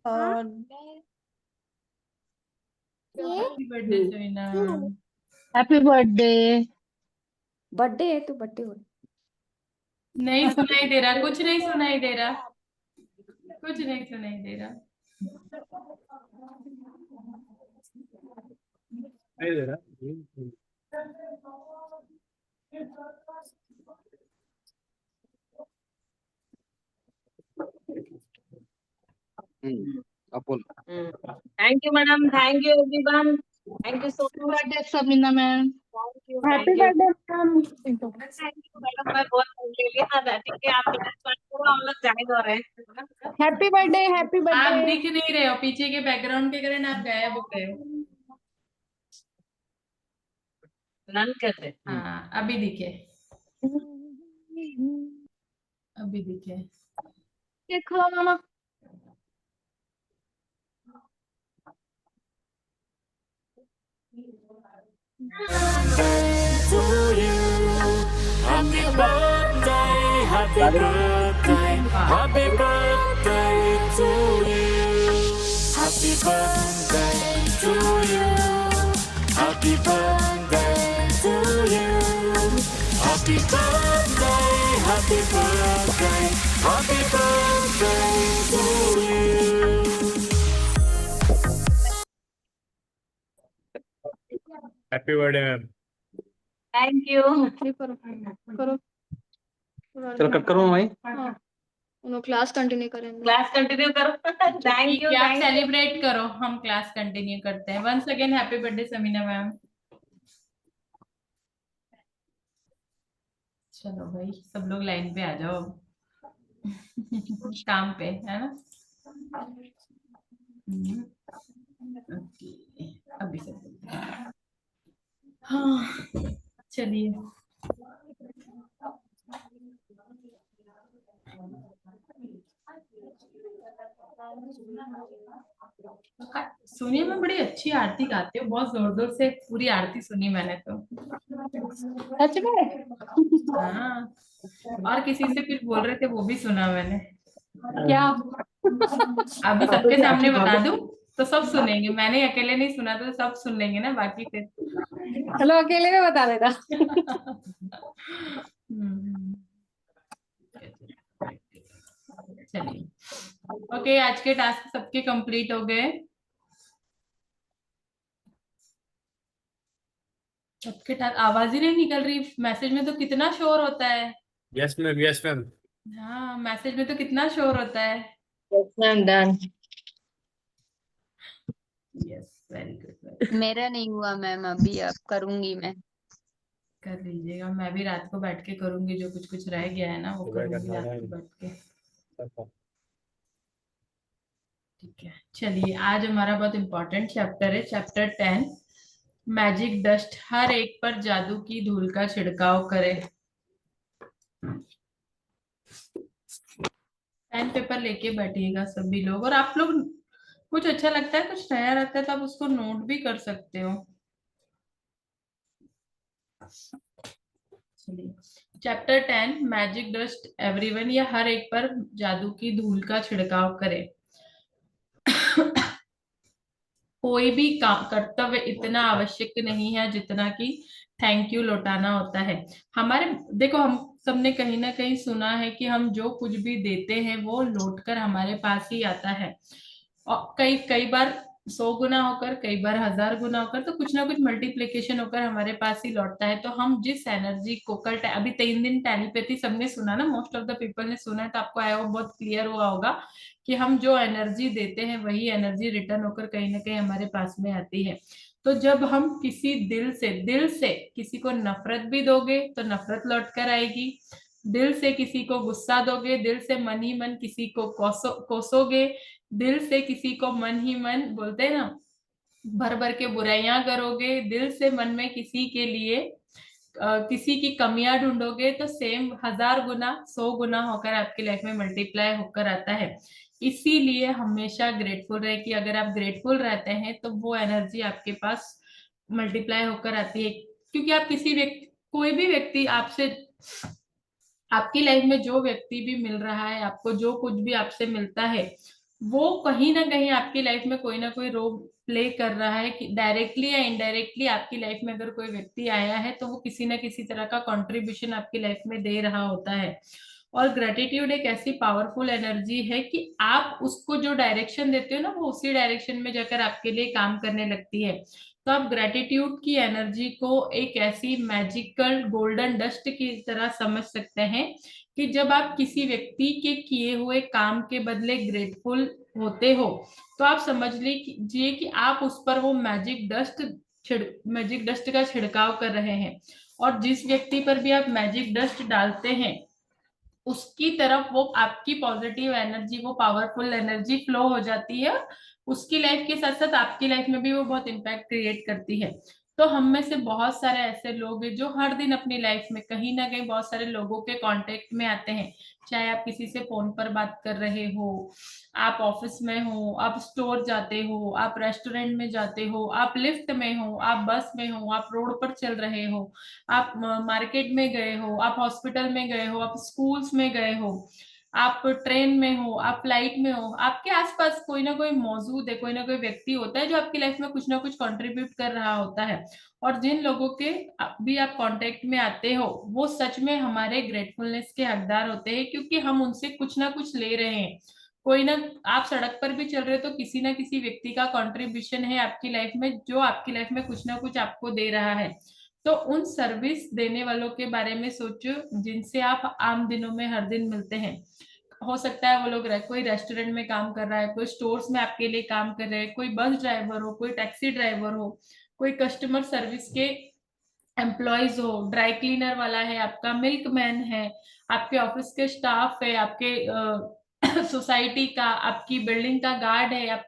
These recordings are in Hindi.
Happy birthday Samina. Happy birthday. Birthday है तो बर्थडे हो। नहीं सुनाई दे रहा, कुछ नहीं सुनाई दे रहा, कुछ नहीं सुनाई दे रहा। नहीं दे रहा। आप बोल। Thank you madam, thank you everyone, thank you so much. Birthday Samina ma'am. Happy birthday ma'am. Thank you madam, मैं बहुत ले लिया था। ठीक है, आप पूरा हम लोग जाहिर हो रहे हैं। हैप्पी बर्थडे, हैप्पी आप बर्थडे। दिख नहीं रहे हो, पीछे के बैकग्राउंड के कारण आप गायब हो गए हो। नन कहते। हाँ अभी दिखे, अभी दिखे। देखो मामा। to you. Happy birthday, happy birthday, happy birthday to you. Happy birthday to you. Happy birthday to you. Happy birthday, happy birthday, happy birthday to you. Happy birthday ma'am. Thank you. करो चलो कट करो भाई। उन्होंने क्लास कंटिन्यू करेंगे। क्लास कंटिन्यू करो। थैंक यू, आप थैंक यू। सेलिब्रेट करो, हम क्लास कंटिन्यू करते हैं। Once again happy birthday Samina ma'am. चलो भाई सब लोग लाइन पे आ जाओ काम पे है ना। ओके, अभी सब हाँ चलिए। सुनिए, मैं बड़ी अच्छी आरती गाती हूँ, बहुत जोर जोर से पूरी आरती सुनी मैंने तो। सच में? हाँ, और किसी से कुछ बोल रहे थे वो भी सुना मैंने। क्या? अभी सबके सामने बता दूं तो सब सुनेंगे, मैंने अकेले नहीं सुना तो सब सुन लेंगे ना बाकी फिर। चलो अकेले में बता देगा। चलिए ओके, आज के टास्क सबके कंप्लीट हो गए। सबके टास्क आवाज ही नहीं निकल रही, मैसेज में तो कितना शोर होता है। Yes ma'am, yes ma'am. हाँ मैसेज में तो कितना शोर होता है। Yes ma'am, done. Yes very good. मेरा नहीं हुआ मैम, अभी अब करूंगी मैं। कर लीजिएगा, मैं भी रात को बैठ के करूंगी, जो कुछ कुछ रह गया है ना वो करूंगी रात को बैठ के। ठीक है चलिए, आज हमारा बहुत इंपॉर्टेंट चैप्टर है, चैप्टर 10 मैजिक डस्ट। हर एक पर जादू की धूल का छिड़काव करें। पेन पेपर लेके बैठिएगा सभी लोग, और आप लोग कुछ अच्छा लगता है कुछ नया रहता है तो आप उसको नोट भी कर सकते हो। चलिए, चैप्टर 10 मैजिक डस्ट एवरीवन, या हर एक पर जादू की धूल का छिड़काव करें। कोई भी कर्तव्य इतना आवश्यक नहीं है जितना कि थैंक यू लौटाना होता है। हमारे देखो, हम सबने कहीं ना कहीं सुना है कि हम जो कुछ भी देते हैं वो लौट कर हमारे पास ही आता है, और कई कई बार 100 गुना होकर, कई बार 1000 गुना होकर, तो कुछ ना कुछ मल्टीप्लिकेशन होकर हमारे पास ही लौटता है। तो हम जिस एनर्जी को कल अभी 3 दिन टेलीपैथी सबने सुना ना, मोस्ट ऑफ द पीपल ने सुना है, तो आपको आया वो बहुत क्लियर हुआ होगा कि हम जो एनर्जी देते हैं वही एनर्जी रिटर्न होकर कहीं ना कहीं हमारे पास में आती है। तो जब हम किसी दिल से किसी को नफरत भी दोगे तो नफरत लौट कर आएगी, दिल से किसी को गुस्सा दोगे, दिल से मन ही मन किसी को कोसोगे, दिल से किसी को मन ही मन बोलते हैं ना भर भर के बुराइयां करोगे, दिल से मन में किसी के लिए किसी की कमियां ढूंढोगे, तो सेम 1000 गुना 100 गुना होकर आपकी लाइफ में मल्टीप्लाई होकर आता है। इसीलिए हमेशा ग्रेटफुल रहे, कि अगर आप ग्रेटफुल रहते हैं तो वो एनर्जी आपके पास मल्टीप्लाई होकर आती है। क्योंकि आप किसी व्यक्ति, कोई भी व्यक्ति आपसे, आपकी लाइफ में जो व्यक्ति भी मिल रहा है आपको, जो कुछ भी आपसे मिलता है वो कहीं ना कहीं आपकी लाइफ में कोई ना कोई रोल प्ले कर रहा है, कि डायरेक्टली या इनडायरेक्टली आपकी लाइफ में अगर कोई व्यक्ति आया है तो वो किसी ना किसी तरह का कंट्रीब्यूशन आपकी लाइफ में दे रहा होता है। और ग्रेटिट्यूड एक ऐसी पावरफुल एनर्जी है कि आप उसको जो डायरेक्शन देते हो ना, वो उसी डायरेक्शन में जाकर आपके लिए काम करने लगती है। तो आप ग्रेटिट्यूड की एनर्जी को एक ऐसी मैजिकल गोल्डन डस्ट की तरह समझ सकते हैं कि जब आप किसी व्यक्ति के किए हुए काम के बदले ग्रेटफुल होते हो, तो आप समझ लीजिए कि आप उस पर वो मैजिक डस्ट का छिड़काव कर रहे हैं। और जिस व्यक्ति पर भी आप मैजिक डस्ट डालते हैं, उसकी तरफ वो आपकी पॉजिटिव एनर्जी, वो पावरफुल एनर्जी फ्लो हो जाती है। उसकी लाइफ के साथ साथ आपकी लाइफ में भी वो बहुत इम्पैक्ट क्रिएट करती है। तो हम में से बहुत सारे ऐसे लोग हैं जो हर दिन अपनी लाइफ में कहीं ना कहीं बहुत सारे लोगों के कांटेक्ट में आते हैं। चाहे आप किसी से फोन पर बात कर रहे हो, आप ऑफिस में हो, आप स्टोर जाते हो, आप रेस्टोरेंट में जाते हो, आप लिफ्ट में हो, आप बस में हो, आप रोड पर चल रहे हो, आप मार्केट में गए हो, आप हॉस्पिटल में गए हो, आप स्कूल्स में गए हो, आप ट्रेन में हो, आप फ्लाइट में हो, आपके आसपास कोई ना कोई मौजूद है, कोई ना कोई व्यक्ति होता है जो आपकी लाइफ में कुछ ना कुछ कंट्रीब्यूट कर रहा होता है। और जिन लोगों के भी आप कांटेक्ट में आते हो, वो सच में हमारे ग्रेटफुलनेस के हकदार होते हैं, क्योंकि हम उनसे कुछ ना कुछ ले रहे हैं। कोई ना, आप सड़क पर भी चल रहे हो तो किसी ना किसी व्यक्ति का कंट्रीब्यूशन है आपकी लाइफ में, जो आपकी लाइफ में कुछ ना कुछ आपको दे रहा है। तो उन सर्विस देने वालों के बारे में सोचो जिनसे आप आम दिनों में हर दिन मिलते हैं। हो सकता है वो लोग कोई रेस्टोरेंट में काम कर रहा है, कोई स्टोर्स में आपके लिए काम कर रहे हैं, कोई बस ड्राइवर हो, कोई टैक्सी ड्राइवर हो, कोई कस्टमर सर्विस के एम्प्लॉयज हो, ड्राई क्लीनर वाला है आपका, मिल्क मैन है, आपके ऑफिस के स्टाफ है, आपके सोसाइटी का, आपकी बिल्डिंग का गार्ड है, आप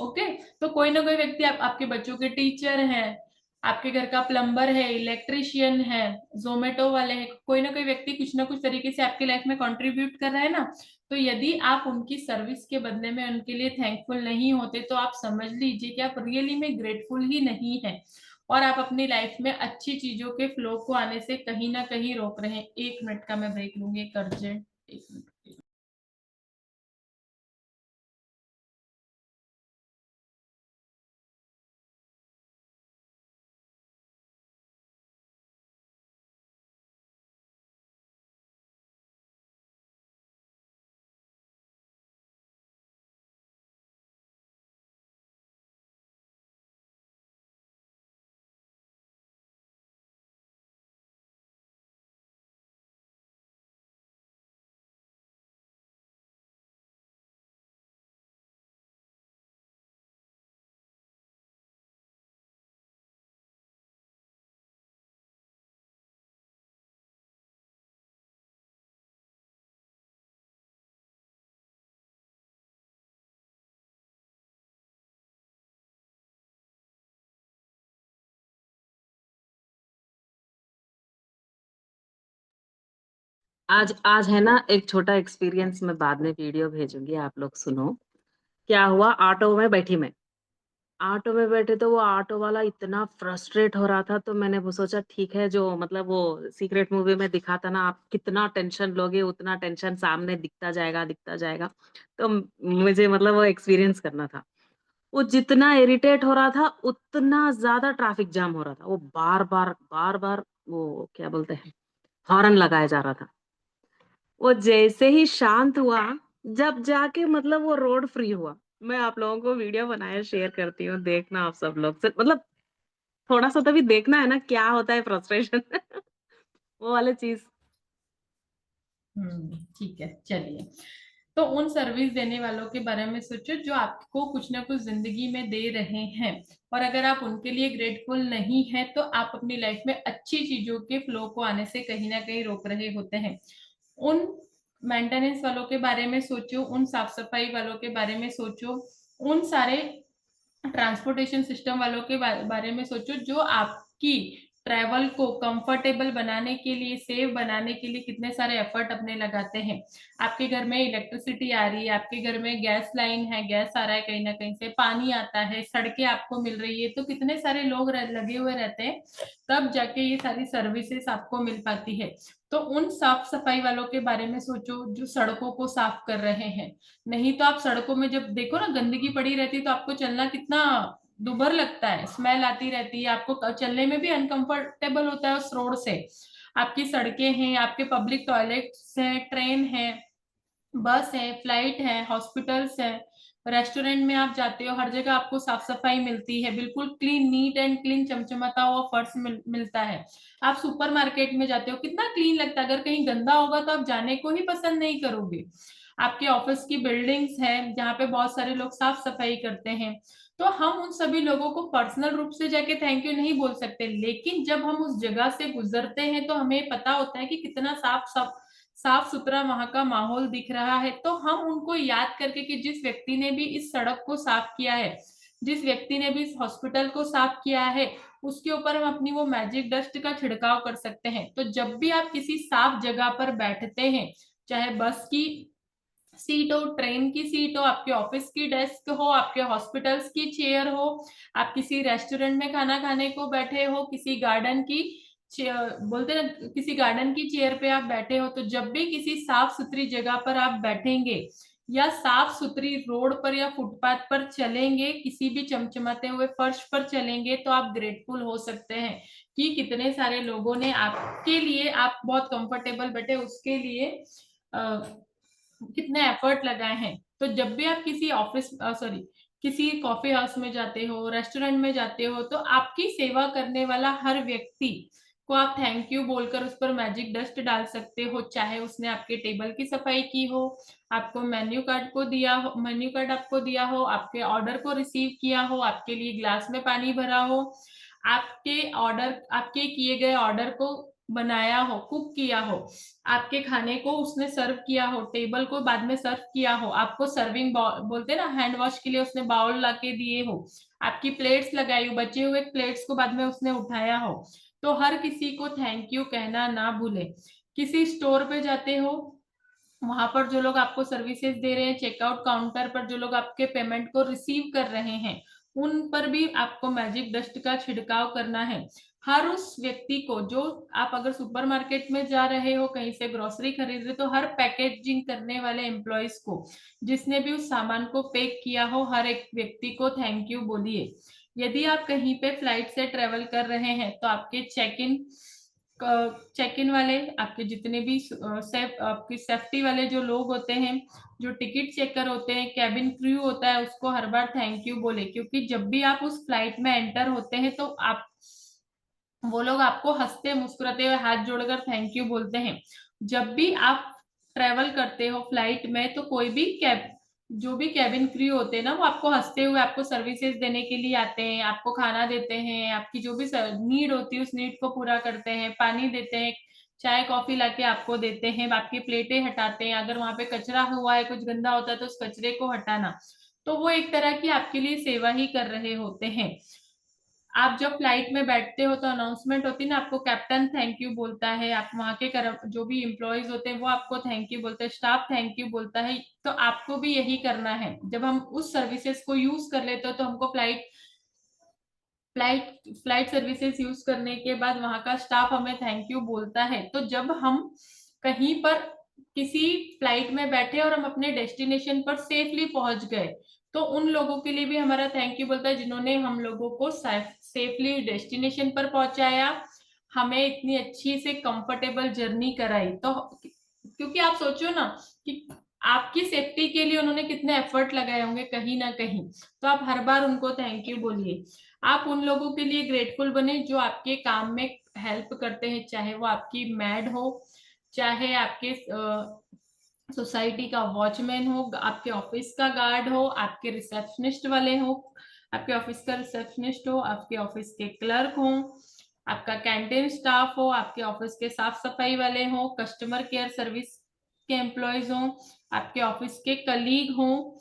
ओके। तो कोई ना कोई व्यक्ति आपके बच्चों के टीचर हैं, आपके घर का प्लम्बर है, इलेक्ट्रिशियन है, जोमेटो वाले हैं, कोई ना कोई व्यक्ति कुछ ना कुछ तरीके से आपकी लाइफ में कंट्रीब्यूट कर रहा है ना। तो यदि आप उनकी सर्विस के बदले में उनके लिए थैंकफुल नहीं होते, तो आप समझ लीजिए कि आप रियली में ग्रेटफुल ही नहीं है, और आप अपनी लाइफ में अच्छी चीजों के फ्लो को आने से कहीं ना कहीं रोक रहे हैं। 1 मिनट का मैं ब्रेक लूंगी, एक अर्जेंट 1 मिनट। आज आज है ना, एक छोटा एक्सपीरियंस मैं बाद में वीडियो भेजूंगी, आप लोग सुनो। क्या हुआ, ऑटो में बैठे तो वो ऑटो वाला इतना फ्रस्ट्रेट हो रहा था, तो मैंने वो सोचा ठीक है, जो मतलब वो सीक्रेट मूवी में दिखाता ना, आप कितना टेंशन लोगे उतना टेंशन सामने दिखता जाएगा। तो मुझे मतलब वो एक्सपीरियंस करना था। वो जितना इरिटेट हो रहा था उतना ज्यादा ट्रैफिक जाम हो रहा था। वो बार बार वो क्या बोलते हैं, हॉर्न लगाया जा रहा था। वो जैसे ही शांत हुआ, जब जाके मतलब वो रोड फ्री हुआ। मैं आप लोगों को वीडियो बनाया शेयर करती हूँ, देखना आप सब लोग से, मतलब थोड़ा सा तो भी देखना है ना क्या होता है फ्रस्ट्रेशन वो वाली चीज। ठीक है, चलिए। तो उन सर्विस देने वालों के बारे में सोचो जो आपको कुछ ना कुछ जिंदगी में दे रहे हैं, और अगर आप उनके लिए ग्रेटफुल नहीं है तो आप अपनी लाइफ में अच्छी चीजों के फ्लो को आने से कहीं ना कहीं रोक रहे होते हैं। उन मेंटेनेंस वालों के बारे में सोचो, उन साफ सफाई वालों के बारे में सोचो, उन सारे ट्रांसपोर्टेशन सिस्टम वालों के बारे में सोचो जो आपकी ट्रैवल को कंफर्टेबल बनाने के लिए, सेफ बनाने के लिए कितने सारे एफर्ट अपने लगाते हैं। आपके घर में इलेक्ट्रिसिटी आ रही है, आपके घर में गैस लाइन है, गैस आ रहा है कहीं ना कहीं से, पानी आता है, सड़कें आपको मिल रही है, तो कितने सारे लोग लगे हुए रहते हैं, तब जाके ये सारी सर्विसेज आपको मिल पाती है। तो उन साफ सफाई वालों के बारे में सोचो जो सड़कों को साफ कर रहे हैं। नहीं तो आप सड़कों में जब देखो ना गंदगी पड़ी रहती है तो आपको चलना कितना दुभर लगता है, स्मेल आती रहती है, आपको चलने में भी अनकंफर्टेबल होता है उस रोड से। आपकी सड़कें हैं, आपके पब्लिक टॉयलेट्स हैं, ट्रेन है, बस है, फ्लाइट है, हॉस्पिटल्स है, रेस्टोरेंट में आप जाते हो, हर जगह आपको साफ सफाई मिलती है, बिल्कुल क्लीन, नीट एंड क्लीन, चमचमाता हुआ फर्श मिलता है। आप सुपर मार्केट में जाते हो, कितना क्लीन लगता है, अगर कहीं गंदा होगा तो आप जाने को ही पसंद नहीं करोगे। आपके ऑफिस की बिल्डिंग्स है जहाँ पे बहुत सारे लोग साफ सफाई करते हैं, तो हम उन सभी लोगों को पर्सनल रूप से जाके थैंक यू नहीं बोल सकते, लेकिन जब हम उस जगह से गुजरते हैं तो हमें पता होता है कि कितना साफ सुथरा वहां का माहौल दिख रहा है, तो हम उनको याद करके कि जिस व्यक्ति ने भी इस सड़क को साफ किया है, जिस व्यक्ति ने भी इस हॉस्पिटल को साफ किया है, उसके ऊपर हम अपनी वो मैजिक डस्ट का छिड़काव कर सकते हैं। तो जब भी आप किसी साफ जगह पर बैठते हैं, चाहे बस की सीट हो, ट्रेन की सीट हो, आपके ऑफिस की डेस्क हो, आपके हॉस्पिटल्स की चेयर हो, आप किसी रेस्टोरेंट में खाना खाने को बैठे हो, किसी गार्डन की बोलते ना किसी गार्डन की चेयर पे आप बैठे हो, तो जब भी किसी साफ सुथरी जगह पर आप बैठेंगे या साफ सुथरी रोड पर या फुटपाथ पर चलेंगे, किसी भी चमचमाते हुए फर्श पर चलेंगे, तो आप ग्रेटफुल हो सकते हैं कि कितने सारे लोगों ने आपके लिए, आप बहुत कंफर्टेबल बैठे उसके लिए कितने एफर्ट लगाए हैं। तो जब भी आप किसी किसी कॉफी हाउस में जाते हो, रेस्टोरेंट में जाते हो, तो आपकी सेवा करने वाला हर व्यक्ति को आप थैंक यू बोलकर उस पर मैजिक डस्ट डाल सकते हो, चाहे उसने आपके टेबल की सफाई की हो, आपको मेन्यू कार्ड आपको दिया हो, आपके ऑर्डर को रिसीव किया हो, आपके लिए ग्लास में पानी भरा हो, आपके किए गए ऑर्डर को बनाया हो, कुक किया हो, आपके खाने को उसने सर्व किया हो, टेबल को बाद में सर्व किया हो, आपको सर्विंग बोलते हैं ना, हैंड वॉश के लिए उसने बाउल लाके दिए हो, आपकी प्लेट्स लगाई हो, बचे हुए प्लेट्स को बाद में उसने उठाया हो, तो हर किसी को थैंक यू कहना ना भूले। किसी स्टोर पे जाते हो, वहां पर जो लोग आपको सर्विसेज दे रहे हैं, चेकआउट काउंटर पर जो लोग आपके पेमेंट को रिसीव कर रहे हैं, उन पर भी आपको मैजिक डस्ट का छिड़काव करना है। हर उस व्यक्ति को, जो आप अगर सुपरमार्केट में जा रहे हो, कहीं से ग्रोसरी खरीद रहे, तो हर पैकेजिंग करने वाले एम्प्लॉयज को, जिसने भी उस सामान को पैक किया हो, हर एक व्यक्ति को थैंक यू बोलिए। यदि आप कहीं पे फ्लाइट से ट्रेवल कर रहे हैं, तो आपके चेक इन वाले, आपके जितने भी आपकी सेफ्टी वाले जो लोग होते हैं, जो टिकट चेकर होते हैं, कैबिन क्रू होता है, उसको हर बार थैंक यू बोले, क्योंकि जब भी आप उस फ्लाइट में एंटर होते हैं तो वो लोग आपको हंसते मुस्कुराते हुए हाथ जोड़कर थैंक यू बोलते हैं। जब भी आप ट्रेवल करते हो फ्लाइट में, तो कोई भी जो भी कैबिन क्रू होते हैं ना, वो आपको हंसते हुए आपको सर्विसेज देने के लिए आते हैं, आपको खाना देते हैं, आपकी जो भी नीड होती है उस नीड को पूरा करते हैं, पानी देते हैं, चाय कॉफी लाके आपको देते हैं, आपकी प्लेटें हटाते हैं, अगर वहां पे कचरा हुआ है, कुछ गंदा होता है तो उस कचरे को हटाना, तो वो एक तरह की आपके लिए सेवा ही कर रहे होते हैं। आप जब फ्लाइट में बैठते हो तो अनाउंसमेंट होती है ना, आपको कैप्टन थैंक यू बोलता है, आप वहां के जो भी एम्प्लॉयज होते हैं वो आपको थैंक यू बोलते हैं, स्टाफ थैंक यू बोलता है, तो आपको भी यही करना है। जब हम उस सर्विसेज को यूज कर लेते हो, तो हमको फ्लाइट सर्विसेज यूज करने के बाद वहां का स्टाफ हमें थैंक यू बोलता है। तो जब हम कहीं पर किसी फ्लाइट में बैठे और हम अपने डेस्टिनेशन पर सेफली पहुंच गए, तो उन लोगों के लिए भी हमारा थैंक यू बोलता है, जिन्होंने हम लोगों को सेफली डेस्टिनेशन पर पहुंचाया, हमें इतनी अच्छी से कंफर्टेबल जर्नी कराई। तो क्योंकि आप सोचो ना कि आपकी सेफ्टी के लिए उन्होंने कितने एफर्ट लगाए होंगे कहीं ना कहीं, तो आप हर बार उनको थैंक यू बोलिए। आप उन लोगों के लिए ग्रेटफुल बने जो आपके काम में हेल्प करते हैं, चाहे वो आपकी मैड हो, चाहे आपके सोसाइटी का वॉचमैन हो, आपके ऑफिस का गार्ड हो, आपके रिसेप्शनिस्ट वाले हो, आपके ऑफिस का रिसेप्शनिस्ट हो, आपके ऑफिस के क्लर्क हो, आपका कैंटीन स्टाफ हो, आपके ऑफिस के साफ सफाई वाले हो, कस्टमर केयर सर्विस के एम्प्लॉयज हो, आपके ऑफिस के कलीग हो,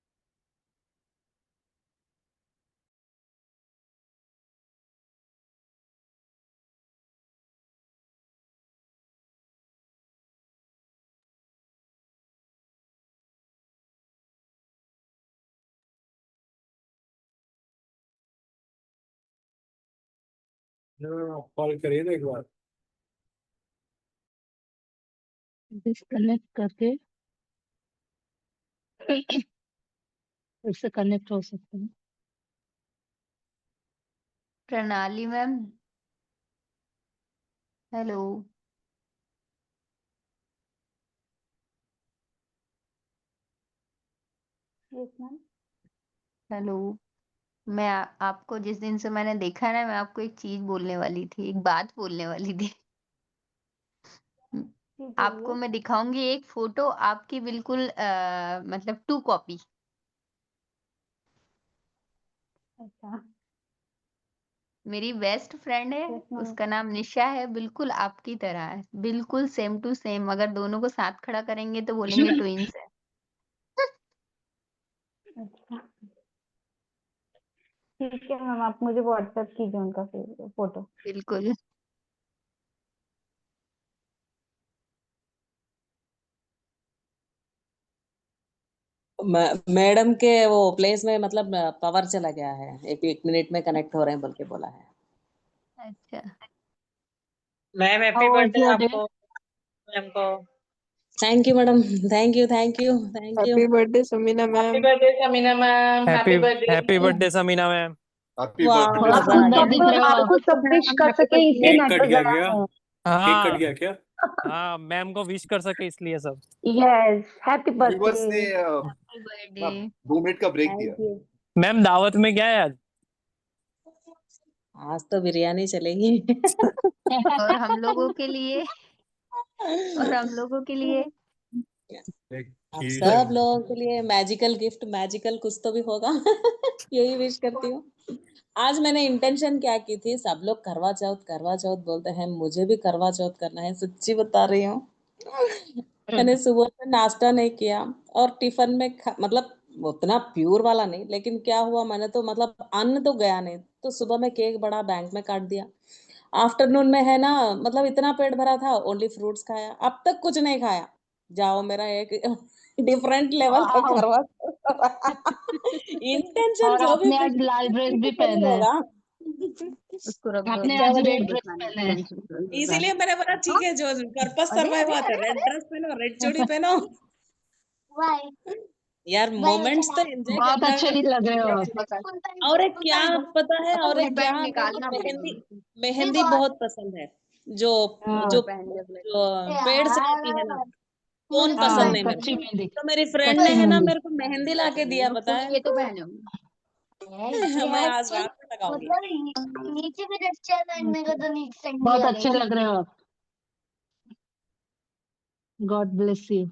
कॉल करिए ना एक बार। डिस्कनेक्ट करके फिर से कनेक्ट हो सकते हैं। प्रणाली मैम, हेलो। हेलो। आपको जिस दिन से मैंने देखा ना, मैं आपको एक चीज बोलने वाली थी, एक बात बोलने वाली थी। आपको मैं दिखाऊंगी एक फोटो, आपकी बिल्कुल मतलब 2 कॉपी। अच्छा। मेरी बेस्ट फ्रेंड है, उसका नाम निशा है, बिल्कुल आपकी तरह है, बिल्कुल सेम टू सेम। अगर दोनों को साथ खड़ा करेंगे तो बोलेंगे ट्विंस है। अच्छा, ठीक है मैम, आप मुझे व्हाट्सएप कीजिए उनका फोटो। बिल्कुल। मैडम के वो प्लेस में मतलब पावर चला गया है, एक मिनट में कनेक्ट हो रहे हैं बोल के बोला है। अच्छा, ma'am happy How was birthday your day? आपको, मैम को। Thank you madam, thank you thank you thank you. Happy birthday Samina happy ma'am. Birthday Samina ma'am. Happy happy birthday. Birthday Samina ma'am. Happy वाह बर्थडे थोड़ा मजा आ सुंदर दिख गया। रहे हो आप। आपको सब विश कर सके इसलिए केक नेट कट पे गया गया क्या? है। केक कट हाँ गया क्या? हाँ, मैम को विश कर सके इसलिए सब। Yes, happy happy birthday. Birthday. Happy birthday. 2 minute का ब्रेक दिया। Thank you. मैम दावत में क्या है आज? आज तो बिरयानी चलेगी। और हम लोगों के लिए, और हम लोगों के लिए आप खीर सब है। लोगों के लिए मैजिकल गिफ्ट, मैजिकल कुछ तो भी होगा। यही विश करती हूँ। आज मैंने इंटेंशन क्या की थी, सब लोग करवा चौथ बोलते हैं, मुझे भी करवा चौथ करना है, सच्ची बता रही हूँ। मैंने सुबह से नाश्ता नहीं किया और टिफिन में मतलब उतना प्योर वाला नहीं, लेकिन क्या हुआ, मैंने तो मतलब अन्न तो गया नहीं, तो सुबह में केक बड़ा बैंक में काट दिया। आफ्टरनून में है ना, मतलब इतना पेट भरा था, ओनली फ्रूट्स खाया, अब तक कुछ नहीं खाया। जाओ, मेरा एक डिफरेंट लेवल का वाह। करवा। इंटेंशन और जो भी आपने आज लाल ड्रेस भी practically पहने है। होगा। उसको रख दो आपने अभी। क्या आज बोलिए? रेड ड्रेस दिखाना पहने है। टेंशन करो। इसीलिए मैंने बोला ठीक है, जो पर्पस अरे सर्वाइव अरे हुआ था, अरे रेड अरे ड्रेस पहनो, रेड चूड़ी पहनो। यार मोमेंट्स तो एंजॉय बहुत करना अच्छे है। नहीं लग रहे हो आप। और एक क्या पता है, अब और वो एक क्या, बैंड मेरे को निकालना मेहंदी, पड़ेगा। मेहंदी बहुत पसंद है। जो हाँ जो पहन ले ब्लैक। जो पेड़ से आती है ना, कौन पसंद हाँ, नहीं मेरे कच्ची को। मेहंदी। तो मेरी फ्रेंड ने कच्ची है ना मेहंदी। मेरे को मेहंदी ला के दिया, पता फुल है। ये तो पहने हूँ। मैं आज रात में लगाऊंगी। नीचे भी टेक्सचर करने का तो नीचे तक नहीं बहुत आ अच्छे रही। लग रहे हो आप। God bless you.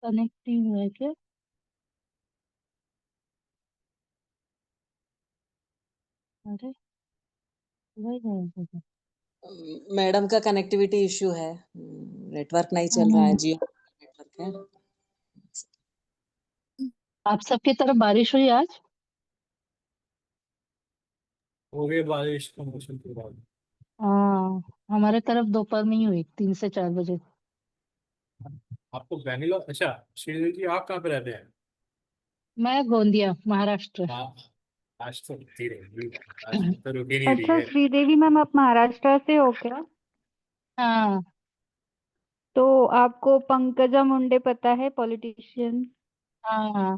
कनेक्टिंग है क्या? अरे वही है। मैडम का कनेक्टिविटी इश्यू है, नेटवर्क नहीं चल रहा है, जियो नेटवर्क है। आप सबकी तरफ बारिश हुई आज? हो गई बारिश का मौसम पूरा। हाँ, हमारे तरफ दोपहर में ही हुई 3 से 4 बजे। आपको बैंगलोर, अच्छा श्रीदेवी जी आप कहाँ पे रहते हैं? मैं गोंदिया, महाराष्ट्र। हाँ, आज तो रुकती रहेगी, आज तो रुक ही नहीं रही अच्छा है। श्रीदेवी मैम, आप महाराष्ट्र से हो क्या? हाँ, तो आपको पंकजा मुंडे पता है, पॉलिटिशियन? हाँ, हाँ,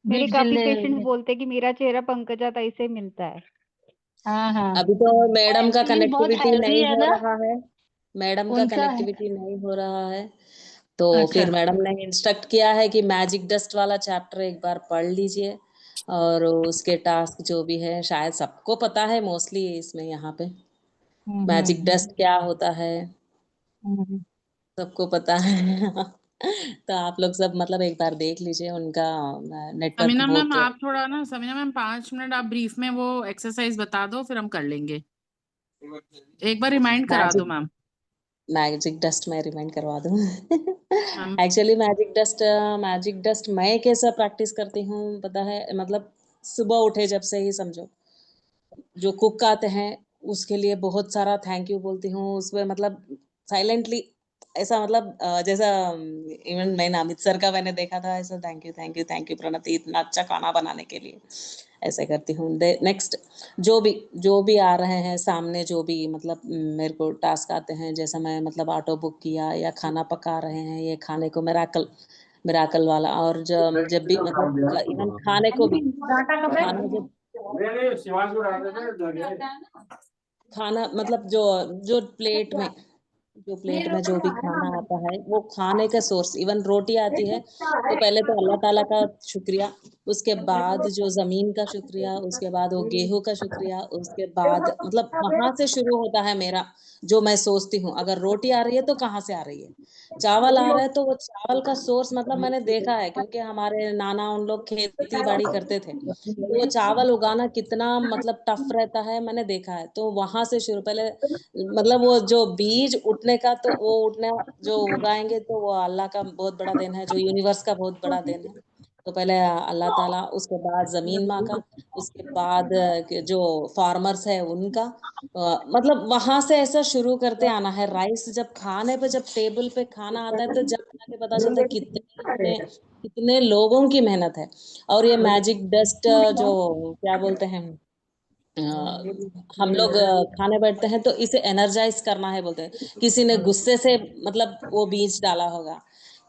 मेरे बीड काफी जिले पेशेंट्स में। बोलते हैं कि मेरा चेहरा पंकजा ताई से मिलता है। हाँ, हाँ, अभी तो मैडम का एक्चुअली बहुत कनेक्टिविटी हेल्दी नहीं है हो ना रहा है। मैडम का उनका। कनेक्टिविटी नहीं हो रहा है, तो अच्छा। फिर मैडम ने इंस्ट्रक्ट किया है कि मैजिक डस्ट वाला चैप्टर एक बार पढ़ लीजिए, और उसके टास्क जो भी है शायद सबको पता है मोस्टली इसमें यहाँ पे मैजिक डस्ट क्या होता है, हम्म। सबको पता है। तो आप लोग सब मतलब एक बार देख लीजिए, उनका नेटवर्क समीना मैम, बहुत। आप थोड़ा ना, समीना मैम 5 मिनट आप ब्रीफ में वो एक्सरसाइज बता दो, फिर हम कर लेंगे। एक बार रिमाइंड करा दो मैजिक मैम। मैजिक डस्ट मैं रिमाइंड करवा दूँ। मैम एक्चुअली मैजिक डस्ट मैं कैसा प्रैक्टिस करती हूँ पता है, मतलब सुबह उठे जब से ही समझो, जो कुक आते हैं उसके लिए बहुत सारा थैंक यू बोलती हूँ उसमें, मतलब साइलेंटली ऐसा, मतलब जैसा इवन मैंने अमित सर का मैंने देखा था ऐसा, thank you thank you thank you Pranati इतना अच्छा खाना बनाने के लिए, ऐसे करती हूँ। नेक्स्ट जो भी आ रहे हैं सामने, जो भी मतलब मेरे को टास्क आते हैं, जैसा मैं मतलब ऑटो बुक किया या खाना पका रहे हैं, ये खाने को मिराकल मिराकल वाला, और जब भी मतलब इवन खाने को भी, खाना जब खाना मतलब जो प्लेट में जो भी खाना आता है वो खाने का सोर्स, इवन रोटी आती है तो पहले तो अल्लाह ताला का शुक्रिया, उसके बाद जो जमीन का शुक्रिया, उसके बाद वो गेहूं का शुक्रिया, उसके बाद मतलब वहां से शुरू होता है मेरा, जो मैं सोचती हूँ अगर रोटी आ रही है तो कहाँ से आ रही है, चावल आ रहा है तो वो चावल का सोर्स, मतलब मैंने देखा है क्योंकि हमारे नाना उन लोग खेती बाड़ी करते थे, तो वो चावल उगाना कितना मतलब टफ रहता है मैंने देखा है, तो वहां से शुरू पहले, मतलब वो जो बीज उठने का, तो वो उठने जो उगाएंगे तो वो अल्लाह का बहुत बड़ा देन है, जो यूनिवर्स का बहुत बड़ा देन है, तो पहले अल्लाह ताला, उसके बाद जमीन माँ का, उसके बाद जो फार्मर्स है उनका, मतलब वहां से ऐसा शुरू करते आना है। राइस जब खाने पे, जब टेबल पे खाना आता है तो जब जाके पता चलता है कितने कितने लोगों की मेहनत है। और ये मैजिक डस्ट जो क्या बोलते हैं, अ, हम लोग खाने बैठते हैं तो इसे एनर्जाइज करना है बोलते हैं, किसी ने गुस्से से मतलब वो बीज डाला होगा,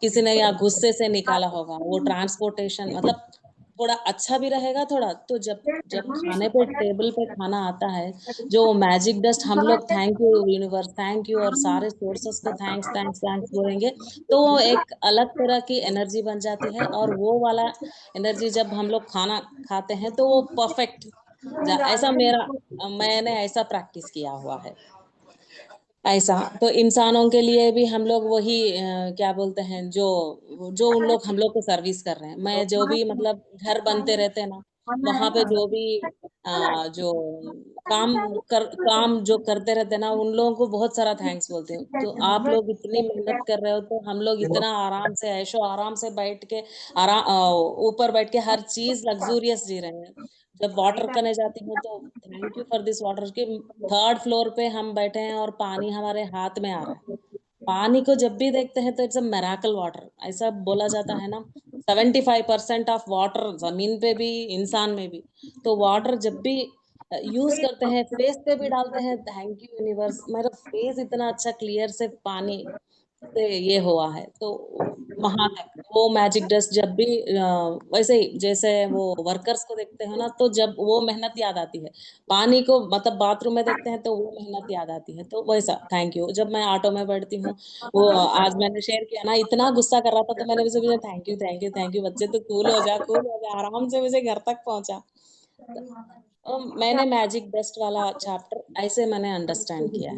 किसी ने या गुस्से से निकाला होगा, वो ट्रांसपोर्टेशन मतलब थोड़ा अच्छा भी रहेगा थोड़ा, तो जब जब खाने पे टेबल पे खाना आता है, जो मैजिक डस्ट हम लोग thank you universe, thank you और सारे सोर्सेस को थैंक्स थैंक्स थैंक्स बोलेंगे, तो वो एक अलग तरह की एनर्जी बन जाती है, और वो वाला एनर्जी जब हम लोग खाना खाते हैं तो वो परफेक्ट, ऐसा मैंने ऐसा प्रैक्टिस किया हुआ है। ऐसा तो इंसानों के लिए भी हम लोग वही क्या बोलते हैं, जो जो उन लोग हम लोग को सर्विस कर रहे हैं, मैं जो भी मतलब घर बनते रहते हैं ना, वहां पे जो भी जो काम जो करते रहते हैं ना, उन लोगों को बहुत सारा थैंक्स बोलते हैं, तो आप लोग इतनी मेहनत कर रहे हो, तो हम लोग इतना आराम से ऐशो आराम से बैठ के ऊपर बैठ के हर चीज लग्जूरियस जी रहे हैं। जब वाटर करने जाती हूँ तो thank you for this water, कि 3rd फ्लोर पे हम बैठे हैं और पानी हमारे हाथ में आ रहा है, पानी को जब भी देखते हैं तो इट्स अ मेराकल वाटर, ऐसा बोला जाता है ना, 75% ऑफ वाटर जमीन पे भी इंसान में भी, तो वाटर जब भी यूज करते हैं फेस पे भी डालते हैं, थैंक यू यूनिवर्स, मेरा फेस इतना अच्छा क्लियर से पानी से ये हुआ है, तो वहां तक वो मैजिक डस्ट जब भी वैसे ही जैसे वो वर्कर्स को देखते हो ना, तो जब वो मेहनत याद आती है, पानी को मतलब बाथरूम में देखते हैं तो वो मेहनत याद आती है, तो वैसा थैंक यू। जब मैं ऑटो में बैठती हूँ, वो आज मैंने शेयर किया ना, इतना गुस्सा कर रहा था तो मैंने उसे thank you thank you thank you बच्चे, तो कूल हो जा, आराम से मुझे घर तक पहुंचा। मैंने मैजिक डस्ट वाला चैप्टर ऐसे मैंने अंडरस्टैंड किया है।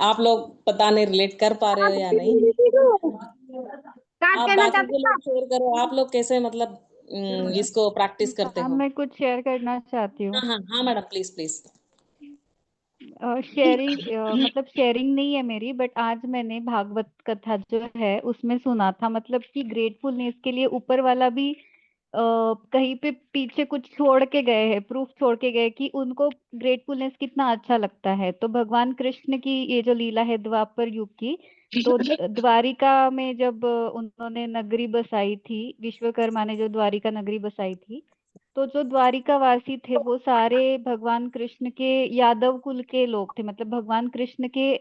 आप लोग पता नहीं रिलेट कर पा रहे हो या नहीं, आप बाकी के लोग शेयर करो, आप लोग कैसे मतलब इसको प्रैक्टिस करते अब हो? मैं कुछ शेयर करना चाहती हूँ। हाँ हाँ हाँ मैडम, प्लीज प्लीज। शेयरिंग मतलब शेयरिंग नहीं है मेरी, बट आज मैंने भागवत कथा जो है उसमें सुना था, मतलब कि ग्रेटफुलनेस के लिए ऊपर वाला भी कहीं पे पीछे कुछ छोड़ के गए हैं, प्रूफ छोड़ के गए कि उनको ग्रेटफुलनेस कितना अच्छा लगता है। तो भगवान कृष्ण की ये जो लीला है द्वापर युग की, तो द्वारिका में जब उन्होंने नगरी बसाई थी, विश्वकर्मा ने जो द्वारिका नगरी बसाई थी, तो जो द्वारिका वासी थे वो सारे भगवान कृष्ण के यादव कुल के लोग थे, मतलब भगवान कृष्ण के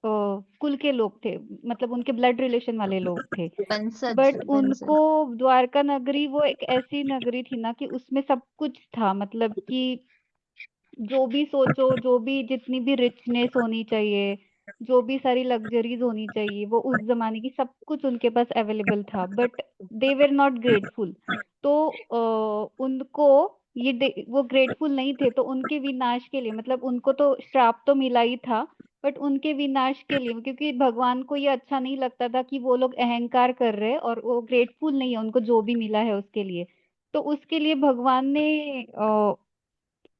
कुल के लोग थे, मतलब उनके ब्लड रिलेशन वाले लोग थे। वंशज बट वंशज उनको द्वारका नगरी वो एक ऐसी नगरी थी ना कि उसमें सब कुछ था, मतलब कि जो भी सोचो, जो भी जितनी भी रिचनेस होनी चाहिए, जो भी सारी लग्जरीज होनी चाहिए, वो उस जमाने की सब कुछ उनके पास अवेलेबल था। But they were not grateful. तो उनको वो ग्रेटफुल नहीं थे, तो उनके विनाश के लिए, मतलब उनको तो श्राप तो मिला ही था, बट उनके विनाश के लिए, क्योंकि भगवान को ये अच्छा नहीं लगता था कि वो लोग अहंकार कर रहे हैं और वो ग्रेटफुल नहीं है उनको जो भी मिला है उसके लिए। तो उसके लिए भगवान ने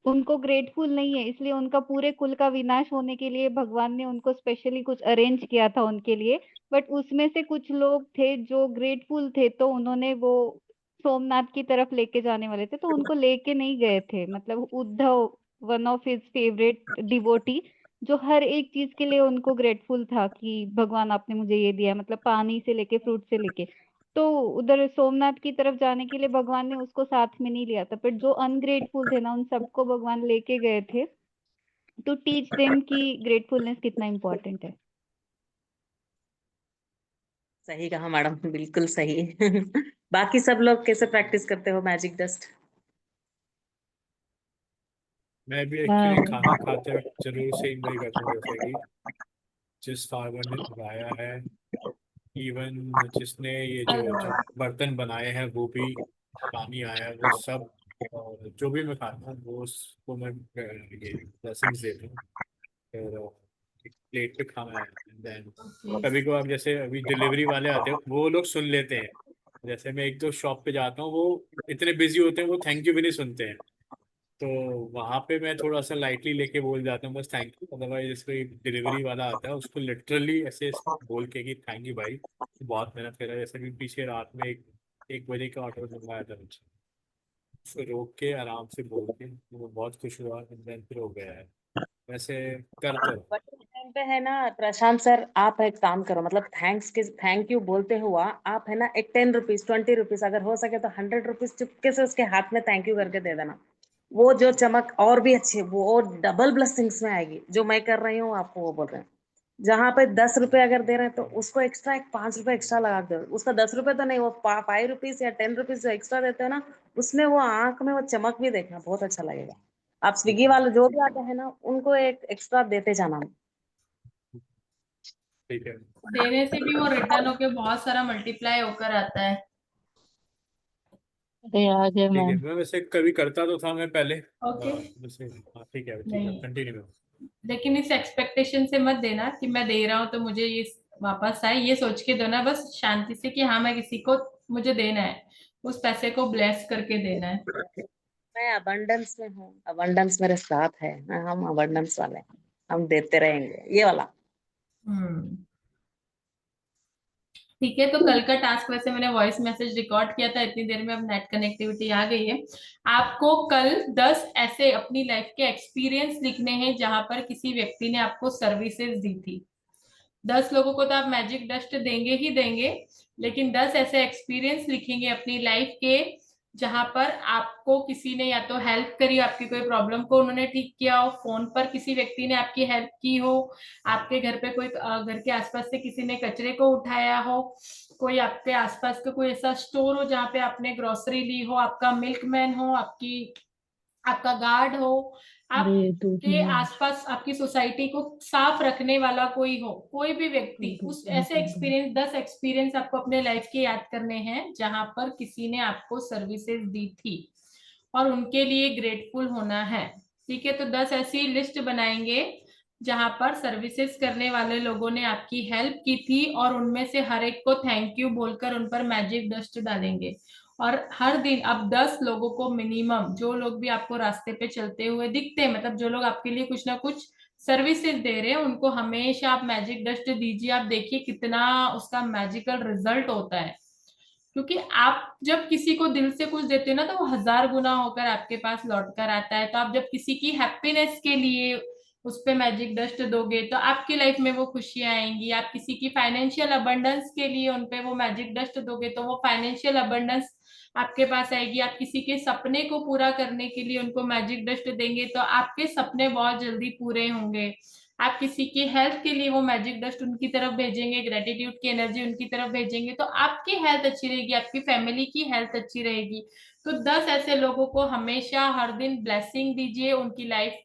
उनको ग्रेटफुल नहीं है, इसलिए उनका पूरे कुल का विनाश होने के लिए भगवान ने उनको स्पेशली कुछ अरेंज किया था उनके लिए। बट उसमें से कुछ लोग थे जो ग्रेटफुल थे, तो उन्होंने वो सोमनाथ की तरफ लेके जाने वाले थे, तो उनको लेके नहीं गए थे। मतलब Uddhav, one of his favourite devotee, जो हर एक चीज के लिए उनको ग्रेटफुल था कि भगवान आपने मुझे ये दिया, मतलब पानी से लेके फ्रूट से लेके। तो उधर सोमनाथ की तरफ जाने के लिए भगवान ने उसको साथ में नहीं लिया था, पर जो अनग्रेटफुल थे ना उन सबको भगवान लेके गए थे, टू टीच देम कि ग्रेटफुलनेस कितना इम्पोर्टेंट है। सही कहा मैडम, बिल्कुल सही। बाकी सब लोग कैसे प्रैक्टिस करते हो मैजिक डस्ट? मैं भी एक्चुअली खाना खाते वक्त जरूर से इंजॉय करता हूँ, जैसे कि जिस फार्मर ने उगाया है, इवन जिसने ये जो बर्तन बनाए हैं वो भी, पानी आया है वो सब, और जो भी मैं खाता हूँ वो उसको मैं ये ब्लेसिंग्स देता हूँ। फिर एक प्लेट पे खाना है, देन कभी को आप जैसे अभी डिलीवरी वाले आते हैं वो लोग सुन लेते हैं। जैसे मैं एक दो शॉप पे जाता हूँ, वो इतने बिजी होते हैं वो थैंक यू भी नहीं सुनते हैं। तो वहां पे मैं थोड़ा सा लाइटली लेके बोल जाता हूँ बस थैंक यू। अदरवाइज इसको एक डिलीवरी वाला आता है उसको लिटरली ऐसे बोल के कि थैंक यू भाई, बहुत मेहनत कर रहा है। जैसे कि पीछे रात में एक बजे का ऑर्डर मंगवाया था मुझे, उसको रोक के आराम से बोल के वो बहुत खुश हुआ, देन फिर हो गया है। वैसे करते रहो। बट इस टाइम पे है ना प्रशांत सर, आप एक काम करो, मतलब थैंक यू बोलते हुआ आप है ना एक 10 रुपीज 20 रुपीज, अगर हो सके तो 100 रुपीज चुपके से उसके हाथ में थैंक यू करके दे देना। वो जो चमक और भी अच्छी, वो डबल ब्लेसिंग्स में आएगी। जो मैं कर रही हूँ आपको वो बोल रहे हैं। जहाँ पे 10 रुपए अगर दे रहे हैं तो उसको एक्स्ट्रा एक 5 रुपए एक्स्ट्रा लगा दो। उसका 10 रुपए तो नहीं, वो 5 रुपीज या 10 रुपीज जो एक्स्ट्रा देते हो ना, उसमें वो आंख में वो चमक भी देखना बहुत अच्छा लगेगा। आप स्विगी वाले जो भी आते हैं ना उनको एक एक्स्ट्रा देते जाना। ठीक है, देने से भी वो रिटर्न होके बहुत सारा मल्टीप्लाई होकर आता है। अरे आ गया ठीक है। मैम। मैं वैसे कभी करता तो था मैं पहले, ओके। वैसे हाँ ठीक है, नहीं, कंटिन्यू। लेकिन इस एक्सपेक्टेशन से मत देना कि मैं दे रहा हूँ तो मुझे ये वापस आए, ये सोच के दो ना बस शांति से कि हाँ मैं किसी को, मुझे देना है, उस पैसे को ब्लेस करके देना है। मैं अबंडेंस में हूँ, अबंडेंस मेरे साथ है। हम अबंडेंस वाले हैं, हम देते रहेंगे ये वाला। हम्म। ठीक है, तो कल का टास्क वैसे मैंने वॉइस मैसेज रिकॉर्ड किया था, इतनी देर में अब नेट कनेक्टिविटी आ गई है। आपको कल 10 ऐसे अपनी लाइफ के एक्सपीरियंस लिखने हैं जहां पर किसी व्यक्ति ने आपको सर्विसेज दी थी। 10 लोगों को तो आप मैजिक डस्ट देंगे ही देंगे, लेकिन 10 ऐसे एक्सपीरियंस लिखेंगे अपनी लाइफ के जहां पर आपको किसी ने या तो हेल्प करी, आपकी कोई प्रॉब्लम को उन्होंने ठीक किया हो, फोन पर किसी व्यक्ति ने आपकी हेल्प की हो, आपके घर पे कोई घर के आसपास से किसी ने कचरे को उठाया हो, कोई आपके आसपास का कोई ऐसा स्टोर हो जहाँ पे आपने ग्रोसरी ली हो, आपका मिल्कमैन हो, आपका गार्ड हो, अरे दूध आपके नहीं है। आसपास आपकी सोसाइटी को साफ रखने वाला कोई हो, कोई भी व्यक्ति, दूध उस नहीं ऐसे कर दो। एक्सपीरियंस 10 एक्सपीरियंस आपको अपने लाइफ के याद करने हैं जहां पर किसी ने आपको सर्विसेज दी थी और उनके लिए ग्रेटफुल होना है। ठीक है, तो 10 ऐसी लिस्ट बनाएंगे जहां पर सर्विसेज करने वाले लोगों ने आपकी हेल्प की थी और उनमें से हर एक को थैंक यू बोलकर उन पर मैजिक डस्ट डालेंगे। और हर दिन अब 10 लोगों को मिनिमम, जो लोग भी आपको रास्ते पे चलते हुए दिखते हैं, मतलब जो लोग आपके लिए कुछ ना कुछ सर्विसेज दे रहे हैं, उनको हमेशा आप मैजिक डस्ट दीजिए। आप देखिए कितना उसका मैजिकल रिजल्ट होता है। क्योंकि आप जब किसी को दिल से कुछ देते हो ना, तो वो 1000 गुना होकर आपके पास लौट कर आता है। तो आप जब किसी की हैप्पीनेस के लिए उस पे मैजिक डस्ट दोगे तो आपकी लाइफ में वो खुशियां आएंगी। आप किसी की फाइनेंशियल अबंडेंस के लिए उन पे वो मैजिक डस्ट दोगे तो वो फाइनेंशियल अबंडेंस आपके पास आएगी। आप किसी के सपने को पूरा करने के लिए उनको मैजिक डस्ट देंगे तो आपके सपने बहुत जल्दी पूरे होंगे। आप किसी की हेल्थ के लिए वो मैजिक डस्ट उनकी तरफ भेजेंगे, ग्रेटिट्यूड की एनर्जी उनकी तरफ भेजेंगे, तो आपकी हेल्थ अच्छी रहेगी, आपकी फैमिली की हेल्थ अच्छी रहेगी। तो 10 ऐसे लोगों को हमेशा हर दिन ब्लेसिंग दीजिए, उनकी लाइफ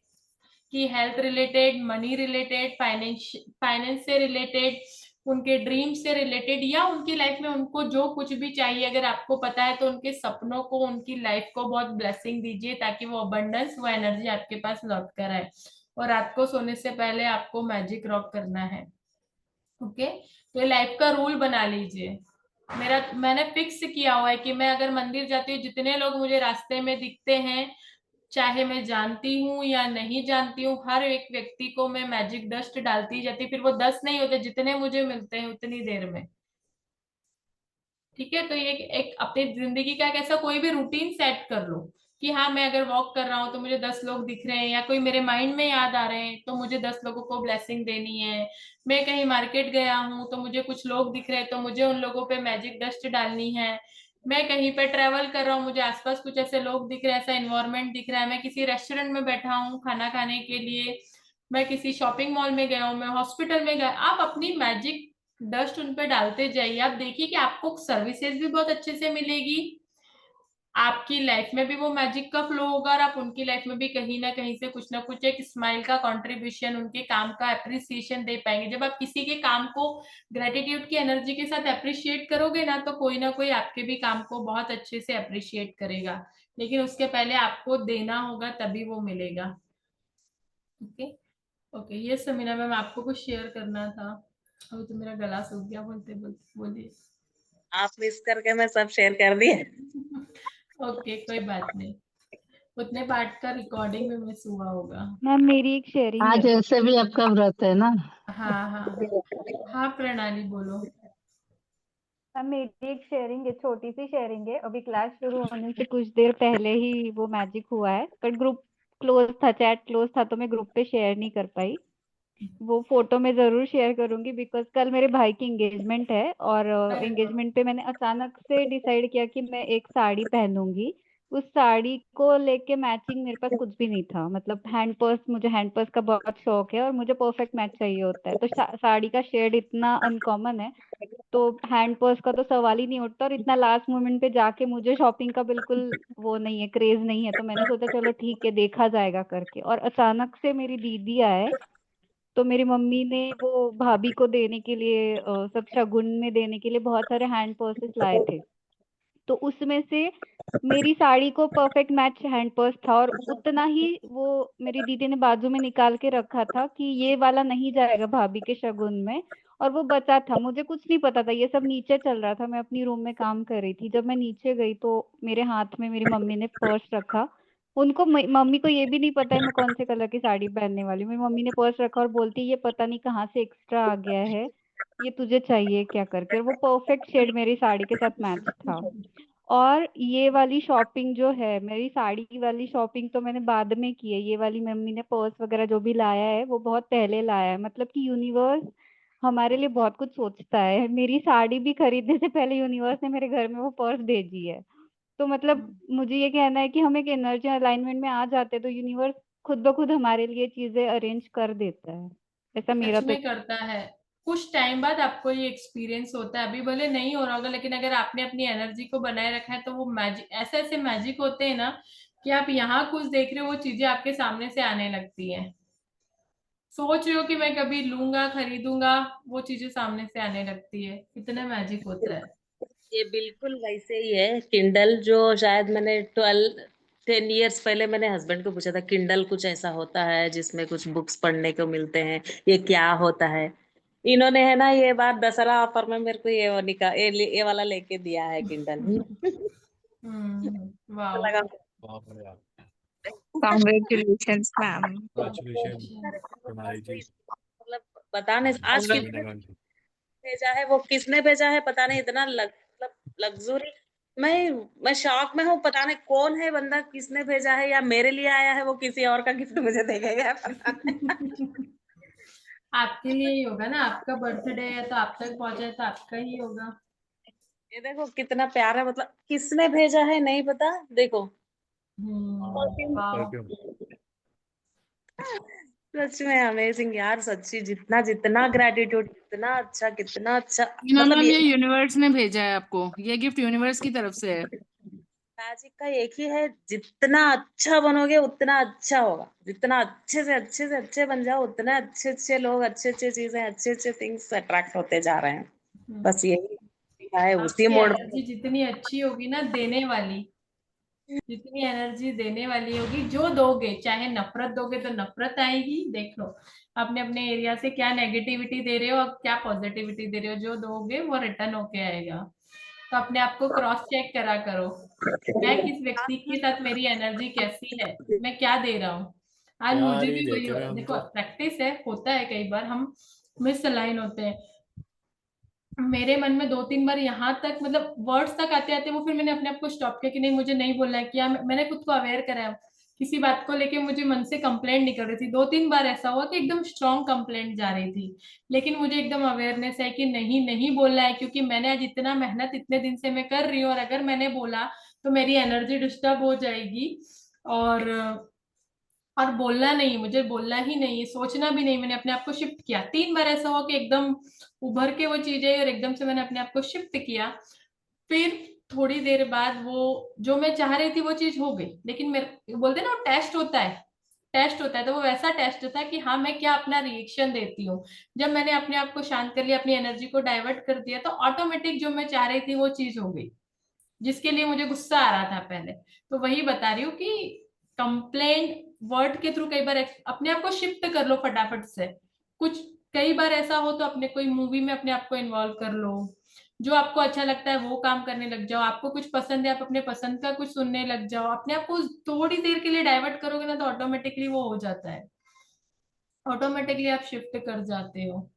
की health related, money related, finance से रिलेटेड, उनके ड्रीम से रिलेटेड, या उनकी लाइफ में उनको जो कुछ भी चाहिए अगर आपको पता है तो उनके सपनों को, उनकी लाइफ को बहुत ब्लेसिंग दीजिए ताकि वो अबंडेंस, वो एनर्जी आपके पास लौट कर आए। और रात को सोने से पहले आपको मैजिक रॉक करना है। ओके, तो ये लाइफ का रूल बना लीजिए। मैंने फिक्स किया हुआ है कि मैं अगर मंदिर जाती हूँ, जितने लोग मुझे रास्ते में दिखते हैं, चाहे मैं जानती हूँ या नहीं जानती हूँ, हर एक व्यक्ति को मैं मैजिक डस्ट डालती जाती। फिर वो 10 नहीं होते, जितने मुझे मिलते हैं उतनी देर में। ठीक है, तो ये एक अपनी जिंदगी का एक ऐसा कोई भी रूटीन सेट कर लो कि हाँ, मैं अगर वॉक कर रहा हूँ तो मुझे 10 लोग दिख रहे हैं, या कोई मेरे माइंड में याद आ रहे हैं तो मुझे 10 लोगों को ब्लेसिंग देनी है। मैं कहीं मार्केट गया हूँ तो मुझे कुछ लोग दिख रहे हैं तो मुझे उन लोगों पे मैजिक डस्ट डालनी है। मैं कहीं पे ट्रेवल कर रहा हूँ, मुझे आसपास कुछ ऐसे लोग दिख रहे हैं, ऐसा इन्वायरमेंट दिख रहा है, मैं किसी रेस्टोरेंट में बैठा हूँ खाना खाने के लिए, मैं किसी शॉपिंग मॉल में गया हूँ, मैं हॉस्पिटल में गया, आप अपनी मैजिक डस्ट उन पे डालते जाइए। आप देखिए कि आपको सर्विसेज भी बहुत अच्छे से मिलेगी, आपकी लाइफ में भी वो मैजिक का फ्लो होगा, और आप उनकी लाइफ में भी कहीं ना कहीं से कुछ ना कुछ एक स्माइल का कंट्रीब्यूशन, उनके काम का अप्रिसिएशन दे पाएंगे। जब आप किसी के काम को ग्रेटिट्यूड की एनर्जी के साथ अप्रिशिएट करोगे ना, तो कोई ना कोई आपके भी काम को बहुत अच्छे से अप्रिशिएट करेगा, लेकिन उसके पहले आपको देना होगा, तभी वो मिलेगा। ओके, ओके, ये समीना मैम आपको कुछ शेयर करना था। अभी तो मेरा गला सूख गया बोलते बोलते, बोलिए। आप मिस करके मैं सब शेयर कर दिए। ओके, कोई बात नहीं, उतने पार्ट का रिकॉर्डिंग में मिस हुआ होगा। मैम मेरी एक शेयरिंग आज है। ऐसे भी आपका व्रत है ना। हाँ हाँ हाँ, प्रणाली बोलो। मैम मेरी एक शेयरिंग है, छोटी सी शेयरिंग है। अभी क्लास शुरू होने से कुछ देर पहले ही वो मैजिक हुआ है, पर ग्रुप क्लोज था, चैट क्लोज था, तो मैं ग्रुप पे शेयर नहीं कर पाई। वो फोटो मैं जरूर शेयर करूंगी, बिकॉज कल मेरे भाई की एंगेजमेंट है, और एंगेजमेंट पे मैंने अचानक से डिसाइड किया कि मैं एक साड़ी पहनूंगी। उस साड़ी को लेके मैचिंग मेरे पास कुछ भी नहीं था। मतलब हैंड पर्स, मुझे हैंड पर्स का बहुत शौक है और मुझे परफेक्ट मैच चाहिए होता है। तो साड़ी का शेड इतना अनकॉमन है, तो हैंड पर्स का तो सवाल ही नहीं उठता। और इतना लास्ट मोमेंट पे जाके मुझे शॉपिंग का बिल्कुल वो नहीं है, क्रेज नहीं है। तो मैंने सोचा चलो ठीक है, देखा जाएगा करके। और अचानक से मेरी दीदी आए, तो मेरी मम्मी ने वो भाभी को देने के लिए सब शगुन में देने के लिए बहुत सारे हैंड पर्सेस लाए थे। तो उसमें से मेरी साड़ी को परफेक्ट मैच हैंड पर्स था, और उतना ही वो मेरी दीदी ने बाजू में निकाल के रखा था कि ये वाला नहीं जाएगा भाभी के शगुन में। और वो बचा था, मुझे कुछ नहीं पता था, ये सब नीचे चल रहा था, मैं अपनी रूम में काम कर रही थी। जब मैं नीचे गई तो मेरे हाथ में मेरी मम्मी ने पर्स रखा। उनको मम्मी को ये भी नहीं पता है मैं कौन से कलर की साड़ी पहनने वाली हूँ। मेरी मम्मी ने पर्स रखा और बोलती है ये पता नहीं कहाँ से एक्स्ट्रा आ गया है, ये तुझे चाहिए क्या करके। और वो परफेक्ट शेड मेरी साड़ी के साथ मैच था। और ये वाली शॉपिंग जो है, मेरी साड़ी वाली शॉपिंग तो मैंने बाद में की है। ये वाली मम्मी ने पर्स वगैरह जो भी लाया है वो बहुत पहले लाया है। मतलब कि यूनिवर्स हमारे लिए बहुत कुछ सोचता है। मेरी साड़ी भी खरीदने से पहले यूनिवर्स ने मेरे घर में वो पर्स भेजी है। तो मतलब मुझे ये कहना है कि हम एक एनर्जी अलाइनमेंट में आ जाते हैं तो यूनिवर्स खुद ब खुद हमारे लिए चीजें अरेंज कर देता है। ऐसा मेरा सच तो। में करता है, कुछ टाइम बाद आपको ये एक्सपीरियंस होता है। अभी भले नहीं हो रहा होगा, लेकिन अगर आपने अपनी एनर्जी को बनाए रखा है तो वो मैजिक, ऐसे ऐसे मैजिक होते हैं ना कि आप यहाँ कुछ देख रहे हो, वो चीजें आपके सामने से आने लगती है। सोच रहे हो कि मैं कभी लूंगा, खरीदूंगा, वो चीजें सामने से आने लगती है। कितना मैजिक होता है। ये बिल्कुल वैसे ही है किंडल, जो शायद मैंने 10 years पहले मैंने हस्बैंड को पूछा था, किंडल कुछ ऐसा होता है जिसमें कुछ बुक्स पढ़ने को मिलते हैं, ये क्या होता है। इन्होंने है ना ये बात दशहरा ऑफर में मेरे को ये वो ये वाला लेके दिया है किंडल। वाओ। लगा बाप रे यार, Congratulations, ma'am. कंग्रेचुलेशन प्रणाली जी। मतलब बताने आज समीना मैम, भेजा है, वो किसने भेजा है पता नहीं, इतना मतलब लग्जरी। मैं शॉक में हूँ, पता नहीं कौन है बंदा, किसने भेजा है, या मेरे लिए आया है, वो किसी और का गिफ्ट मुझे दे गया है, पता नहीं। आपके लिए ही होगा ना, आपका बर्थडे है तो आप तक पहुंचा है तो आपका ही होगा। ये देखो कितना प्यारा, मतलब किसने भेजा है नहीं पता, देखो। वाह। परफ्यूम। सच में अमेजिंग यार, सच्ची, जितना जितना ग्रेटिट्यूड, कितना अच्छा, कितना अच्छा। मीना मतलब मैम, ये ये यूनिवर्स ने भेजा है आपको, ये गिफ्ट यूनिवर्स की तरफ से है। मैजिक का एक ही है, जितना अच्छा बनोगे उतना अच्छा होगा, जितना अच्छे से अच्छे बन जाओ, उतना अच्छे अच्छे लोग, अच्छे अच्छे चीजें, अच्छे अच्छे थिंग्स अट्रैक्ट होते जा रहे हैं। बस यही है, उसी आपकी मोड एनर्जी जितनी अच्छी होगी ना, देने वाली, जितनी एनर्जी देने वाली होगी, जो दोगे, चाहे नफरत दोगे तो नफरत आएगी। देख लो अपने अपने एरिया से क्या नेगेटिविटी दे रहे हो और क्या पॉजिटिविटी दे रहे हो, जो दोगे वो रिटर्न होके आएगा। तो अपने आप को क्रॉस चेक करा करो, मैं किस व्यक्ति के साथ, मेरी एनर्जी कैसी है, मैं क्या दे रहा हूँ। आज मुझे प्यार ही भी वही देते हुए हम देखो, तो। प्रैक्टिस है, होता है कई बार हम मिस अलाइन होते हैं। मेरे मन में 2-3 बार यहाँ तक, मतलब वर्ड्स तक आते आते वो, फिर मैंने अपने आप को स्टॉप किया कि नहीं, मुझे नहीं बोलना है। किया, मैंने खुद को अवेयर कराया, किसी बात को लेके मुझे मन से कंप्लेंट नहीं कर रही थी। 2-3 बार ऐसा हुआ कि एकदम स्ट्रॉन्ग कंप्लेंट जा रही थी, लेकिन मुझे एकदम अवेयरनेस है कि नहीं, नहीं बोलना है, क्योंकि मैंने आज इतना मेहनत इतने दिन से मैं कर रही हूँ, और अगर मैंने बोला तो मेरी एनर्जी डिस्टर्ब हो जाएगी। और बोलना नहीं, मुझे बोलना ही नहीं है, सोचना भी नहीं। मैंने अपने आप को शिफ्ट किया। 3 बार ऐसा हुआ कि एकदम उभर के वो चीज आई और एकदम से मैंने अपने आप को शिफ्ट किया। फिर थोड़ी देर बाद वो जो मैं चाह रही थी वो चीज हो गई, लेकिन मेरे बोलते ना वो टेस्ट होता है, टेस्ट होता है, तो वो वैसा टेस्ट था कि हाँ, मैं क्या अपना रिएक्शन देती हूँ। जब मैंने अपने आप को शांत कर लिया, अपनी एनर्जी को डाइवर्ट कर दिया, तो ऑटोमेटिक जो मैं चाह रही थी वो चीज हो गई, जिसके लिए मुझे गुस्सा आ रहा था पहले। तो वही बता रही हूँ कि कंप्लेंट वर्ड के थ्रू कई बार अपने आप को शिफ्ट कर लो फटाफट से। कुछ कई बार ऐसा हो तो अपने कोई मूवी में अपने आप को इन्वॉल्व कर लो, जो आपको अच्छा लगता है वो काम करने लग जाओ। आपको कुछ पसंद है, आप अपने पसंद का कुछ सुनने लग जाओ। अपने आप को थोड़ी देर के लिए डाइवर्ट करोगे ना, तो ऑटोमेटिकली वो हो जाता है, ऑटोमेटिकली आप शिफ्ट कर जाते हो।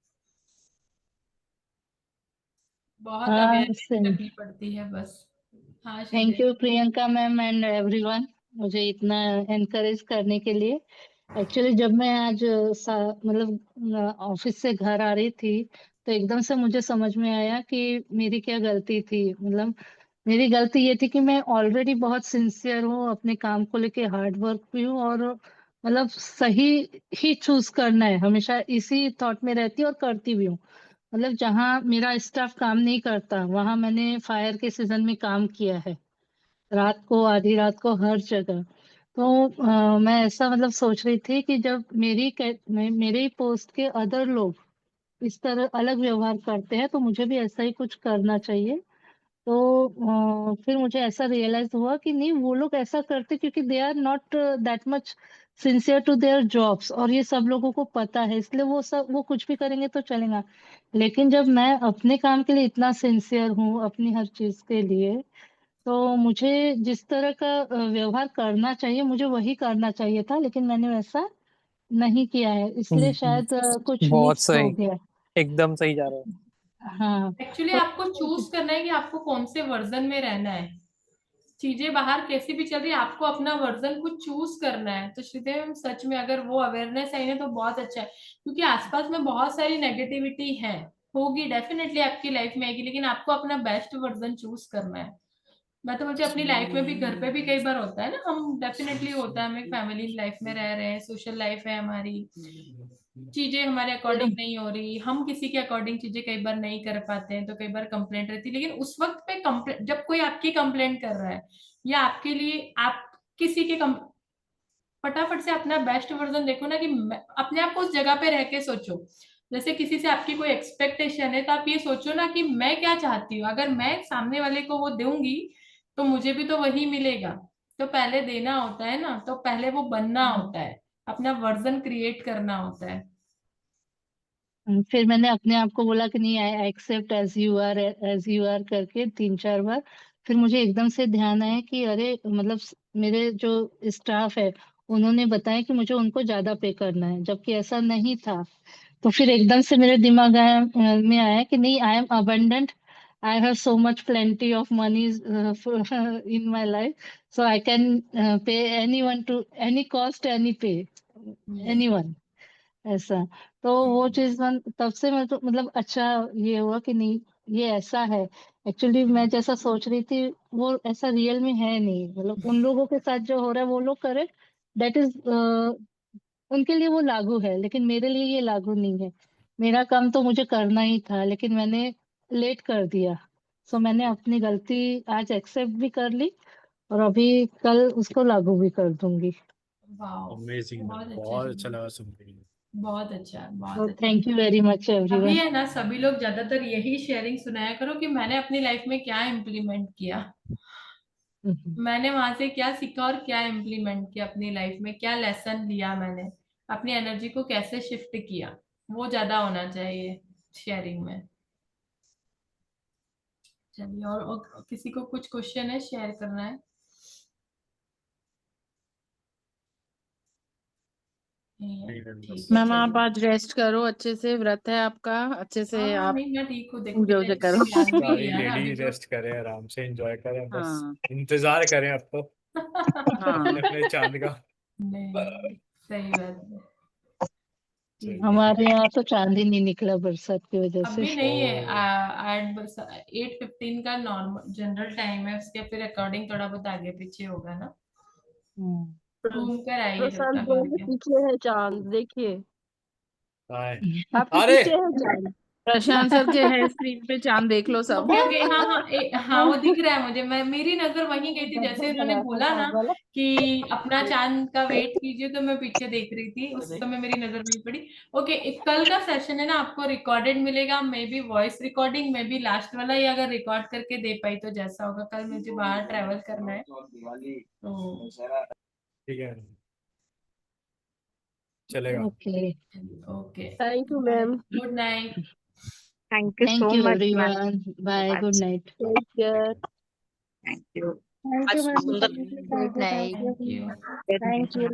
बहुत हाँ अवेयरनेस रखनी पड़ती है बस। हाँ thank Shridev. You Priyanka ma'am and everyone, मुझे इतना एनकरेज करने के लिए। एक्चुअली जब मैं आज मतलब ऑफिस से घर आ रही थी, तो एकदम से मुझे समझ में आया कि मेरी क्या गलती थी। मतलब मेरी गलती ये थी कि मैं ऑलरेडी बहुत सिंसियर हूँ, अपने काम को लेके हार्ड वर्क भी हूँ, और मतलब सही ही चूज करना है, हमेशा इसी थॉट में रहती हूँ और करती भी हूँ। मतलब जहाँ मेरा स्टाफ काम नहीं करता, वहां मैंने फायर के सीजन में काम किया है, रात को, आधी रात को, हर जगह। तो मैं ऐसा मतलब सोच रही थी कि जब मेरे ही पोस्ट के अदर लोग इस तरह अलग व्यवहार करते हैं, तो मुझे भी ऐसा ही कुछ करना चाहिए। तो फिर मुझे ऐसा रियलाइज हुआ कि नहीं, वो लोग ऐसा करते क्योंकि they are not that much sincere to their jobs, और ये सब लोगों को पता है, इसलिए वो कुछ भी करेंगे तो चलेगा। लेकिन जब मैं अपने काम के लिए इतना सिंसियर हूँ, अपनी हर चीज के लिए, तो मुझे जिस तरह का व्यवहार करना चाहिए, मुझे वही करना चाहिए था, लेकिन मैंने वैसा नहीं किया है, इसलिए शायद कुछ बहुत मिस हो सही, गया। एकदम सही जा रहे हो। हाँ। एक्चुअली तो आपको चूज करना है कि आपको कौन से वर्जन में रहना है। चीजें बाहर कैसी भी चल रही है, आपको अपना वर्जन कुछ चूज करना है। तो श्रीदेव, सच में अगर वो अवेयरनेस आई ना तो बहुत अच्छा है, क्योंकि आसपास में बहुत सारी नेगेटिविटी है, होगी डेफिनेटली आपकी लाइफ में आएगी, लेकिन आपको अपना बेस्ट वर्जन चूज करना है। मैं तो मुझे अपनी लाइफ में भी, घर पे भी कई बार होता है ना, हम डेफिनेटली होता है, हम एक फैमिली लाइफ में रह रहे हैं, सोशल लाइफ है हमारी, चीजें हमारे अकॉर्डिंग नहीं हो रही, हम किसी के अकॉर्डिंग चीजें कई बार नहीं कर पाते हैं, तो कई बार कंप्लेंट रहती है। लेकिन उस वक्त पे कंप्लेंट, जब कोई आपकी कंप्लेंट कर रहा है या आपके लिए आप किसी के फटाफट से अपना बेस्ट वर्जन देखो ना, कि अपने आप को उस जगह पे रह के सोचो। जैसे किसी से आपकी कोई एक्सपेक्टेशन है, तो आप ये सोचो ना कि मैं क्या चाहती हूँ, अगर मैं सामने वाले को वो दूंगी तो मुझे भी तो वही मिलेगा। तो पहले देना होता है ना, तो पहले वो बनना होता है, अपना वर्जन क्रिएट करना होता है। फिर मैंने अपने आप को बोला कि नहीं, I accept as you are करके 3-4 बार। फिर मुझे एकदम से ध्यान आया कि अरे मतलब मेरे जो स्टाफ है, उन्होंने बताया कि मुझे उनको ज्यादा पे करना है, जबकि ऐसा नहीं था। तो फिर एकदम से मेरे दिमाग में आया कि नहीं, I am abundant, I have so much plenty of money in my life, so I can pay anyone to any cost, any pay, anyone. ऐसा तो वो चीज तब से मैं तो मतलब अच्छा ये हुआ कि नहीं ये ऐसा है। एक्चुअली मैं जैसा सोच रही थी वो ऐसा रियल में है नहीं, मतलब उन लोगों के साथ जो हो रहा है वो लोग करे, दैट इज उनके लिए वो लागू है, लेकिन मेरे लिए ये लागू नहीं है। मेरा काम तो मुझे करना ही था, लेकिन मैंने लेट कर दिया। सो मैंने अपनी गलती आज एक्सेप्ट भी कर ली और अभी कल उसको लागू भी कर दूंगी। वाओ, अमेजिंग, बहुत बहुत अच्छा अच्छा लगा सुन के। बहुत अच्छा, बहुत अच्छा। थैंक यू वेरी मच अभी एवरीवन। है ना, सभी लोग ज्यादातर यही शेयरिंग सुनाया करो कि मैंने अपनी लाइफ में क्या इम्प्लीमेंट किया, मैंने वहां से क्या सीखा और क्या इम्प्लीमेंट किया अपनी लाइफ में, क्या लेसन लिया मैंने, अपनी एनर्जी को कैसे शिफ्ट किया, वो ज्यादा होना चाहिए शेयरिंग में। चलिए, और किसी को कुछ क्वेश्चन है शेयर करना है? नहीं है, ठीक है, मैम आप चलिए। आज रेस्ट करो, अच्छे से व्रत है आपका, अच्छे से हाँ आप नहीं, मैं ठीक हूँ, देखो जो मेरा करो। एग्जाम भी सारी है ना लेडी अभी तो। रेस्ट करें, आराम से एंजॉय करें, बस हाँ इंतजार करें अब तो हाँ अपने चांद का। नहीं, सही बात है, ठीक है। हमारे यहाँ तो चांद ही नहीं निकला बरसात की वजह से। अभी नहीं है, ओ 8:15 का नॉर्मल जनरल टाइम है, उसके फिर अकॉर्डिंग थोड़ा बहुत आगे पीछे होगा ना, घूम कर आइए जब प्रशांत तक, भाई और के क्या। पीछे है चांद, देखिए हाय। आपके अरे पीछे है चांद। प्रशांत सर के है स्क्रीन पे चांद, देख लो सब। ओके ओके, हाँ हाँ हाँ, वो दिख रहा है मुझे, मेरी नजर वहीं गई थी, जैसे उन्होंने बोला ना कि अपना चांद का वेट कीजिए, तो मैं पीछे देख रही थी, उस समय मेरी नजर वहीं पड़ी। ओके, एक कल का सेशन है ना, आपको रिकॉर्डेड मिलेगा, may be voice recording, may be last वाला, या अगर रिकॉर्ड करके दे पाई तो जैसा होगा, कल मुझे बाहर ट्रेवल करना है तो। ठीक है, चलेगा। Okay, okay, thank you ma'am. Good night. Thank you thank so you much, ma'am. Everyone, bye, good night. Take care. Thank you. Thank you आज मैम। सुंदर good night. Thank you. Thank you.